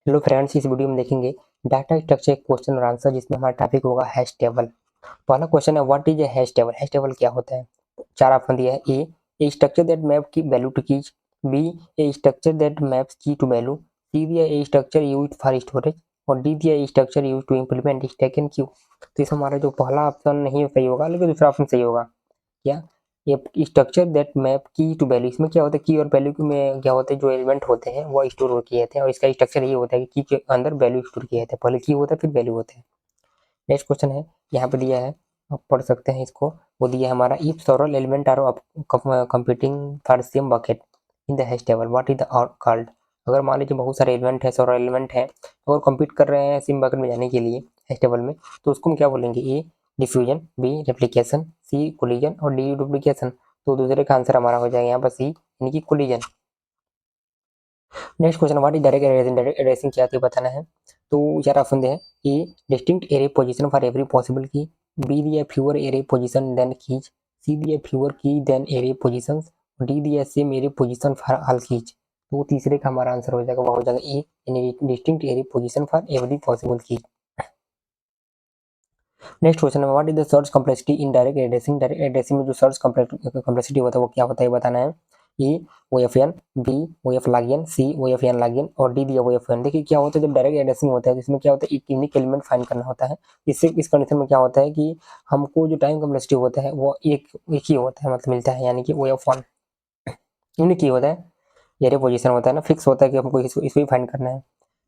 Hello friends, इस video में देखेंगे डाटा स्ट्रक्चर क्वेश्चन और आंसर, जिसमें हमारा टॉपिक होगा हैश टेबल। पहला क्वेश्चन है, what is a hash table. Hash table क्या होता है। चार ऑप्शन दिया है। A structure that map key value to keys. B a structure that maps key to value. C दिया a structure used for storage. और D दिया a structure used to implement stack and queue. तो इस हमारा जो पहला option नहीं सही होगा, लेकिन दूसरा ऑप्शन सही होगा। क्या ये स्ट्रक्चर दैट मैप की टू वैल्यू, इसमें क्या होता है, की और वैल्यू में क्या होता है, जो एलिमेंट होते हैं वो स्टोर किए जाते हैं, और इसका स्ट्रक्चर ये होता है कि की के अंदर वैल्यू स्टोर किए जाते हैं। पहले की होता है, फिर वैल्यू होते हैं। नेक्स्ट क्वेश्चन है, यहाँ पे दिया है, आप पढ़ सकते हैं इसको। वो दिया है हमारा, if several element are computing for same bucket in the hash table, what is the called. अगर मान लीजिए बहुत सारे एलिमेंट है, सेवरल एलिमेंट है, और कंप्यूट कर रहे हैं सेम बकेट में जाने के लिए हैश टेबल में, तो उसको हम क्या बोलेंगे। ए डिफ्यूजन, बी रेप्लिकेशन, सी कोलिजन और डी डुप्लीकेशन। तो दूसरे का आंसर हमारा हो जाएगा यहाँ पर सी, यानी कि collision. Next question, what is direct addressing. Direct addressing क्या है बताना है। तो चार ऑप्शन दे, A distinct array position for every possible key. B दिया fewer array position than keys. C दिया fewer key than array positions. D दिया same array position for all keys. तो तीसरे का हमारा आंसर हो जाएगा, वो हो जाएगा ए, यानी distinct array position for every possible की। नेक्स्ट क्वेश्चन है, what is the search complexity in direct addressing. Direct addressing में जो सर्च कॉम्प्लेक्सिटी होता है वो क्या होता है बताना है। A O F N, B O F log n, C O F N log n और डी दिया ओ एफ एन। देखिए क्या होता है, जब डायरेक्ट एड्रेसिंग होता है तो इसमें क्या होता है, एक यूनिक एलिमेंट फाइंड करना होता है। इससे इस कंडीशन में क्या होता है कि हमको जो टाइम कॉम्प्लेक्सिटी होता है वो एक ही होता है, मतलब मिलता है, यानी कि ओ एफ वन यूनिक ही होता है। एरे पोजीशन होता है ना, फिक्स होता है कि हमको इसको ही फाइंड करना है।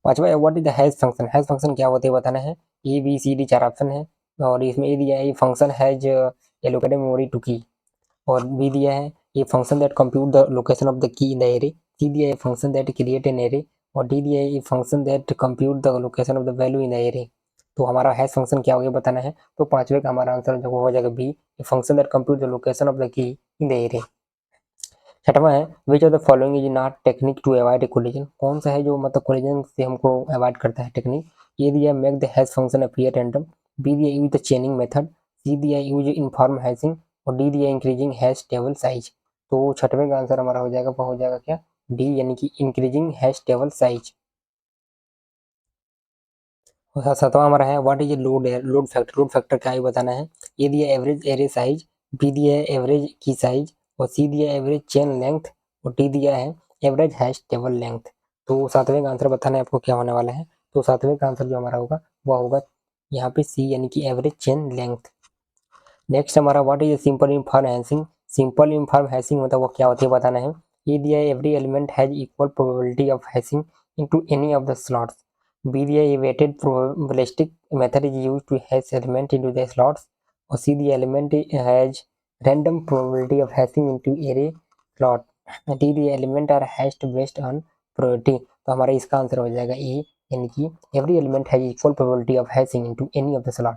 पांचवा, what is the hash function. Hash function क्या होता है बताना है। ए बी सी डी चार ऑप्शन है, और इसमें ए दिया है, ये function has allocated memory to key. और बी दिया है, ये function that compute the location of the key in the array. C दिया है function that create an array. और डी दिया है, ये function that compute the location of the value in the array. तो हमारा हैश फंक्शन क्या हो गया बताना है। तो पांचवे का हमारा आंसर जो हो जाएगा B, function that compute the location of the key in the array. छठवां है, which of the following is not technique to avoid collision. कौन सा है जो मतलब कोलिजन से हमको अवॉइड करता है टेक्निक। ये दिया make the hash function appear random. B दिया use the chaining method. C दिया यूज इनफॉर्म हैशिंग। और डी दिया इंक्रीजिंग हैश टेबल साइज। तो छठवें का आंसर हमारा हो जाएगा, वो हो जाएगा क्या, डी, यानी कि इंक्रीजिंग हैश टेबल साइज। सातवां हमारा है, what is load factor. Load factor क्या है बताना है। ये दिया एवरेज एरे साइज। बी दिया है एवरेज की साइज। और सी दिया है एवरेज चेन लेंथ। और डी दिया है एवरेज हैश टेबल लेंथ। तो सातवें का आंसर बताना है आपको क्या होने वाला है। तो सातवें का आंसर जो हमारा होगा वह होगा यहाँ पे सी, यानी कि एवरेज चेन लेंथ। नेक्स्ट हमारा, what is simple inform hashing. Simple inform hashing मतलब वो क्या होती है बताना है। ये दिया है every element has equal probability of hashing into any of the slots. B दिया है weighted probabilistic method is used to hash element into the slots. और सी दिया element has random probability of hashing into array slot. D दिया element are hashed based on probability. तो हमारा इसका answer हो जाएगा ए, यानी कि every element has equal probability of hashing into any of the slot.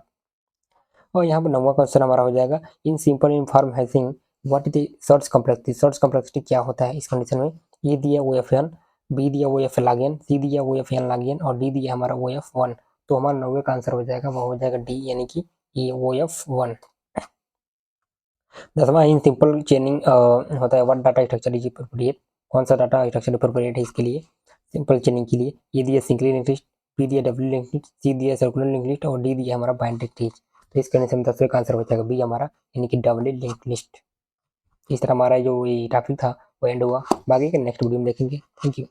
और यहाँ पर नौवां क्वेश्चन हमारा हो जाएगा, in simple inform hashing what is the search complexity. Search complexity क्या होता है इस कंडीशन में। ये दिया ओ एफ एन, बी दिया ओ एफ लॉगिन, सी दिया ओ एफ एन लॉगिन और डी दिया हमारा ओ एफ वन। तो हमारा नौवे का आंसर हो जाएगा, वो हो जाएगा डी, यानी कि ये ओ एफ वन। दसवां, इन सिंपल चेनिंग होता है, what data structure is appropriate. कौन सा डाटा स्ट्रक्चर अप्रोप्रिएट है इसके लिए, सिंपल चेनिंग के लिए। ये दिया सिंगली लिंक्ड लिस्ट, बी दिया डबल लिंक्ड लिस्ट, सी दिया सर्कुलर लिंक्ड लिस्ट और डी दिया हमारा बाइंडेड लिस्ट। तो इस कंडीशन में 10वें का आंसर हो जाएगा बी हमारा, यानी कि डबल लिंक्ड लिस्ट। इस तरह हमारा जो ये टॉपिक था वो एंड हुआ, बाकी के नेक्स्ट वीडियो में देखेंगे। Thank you.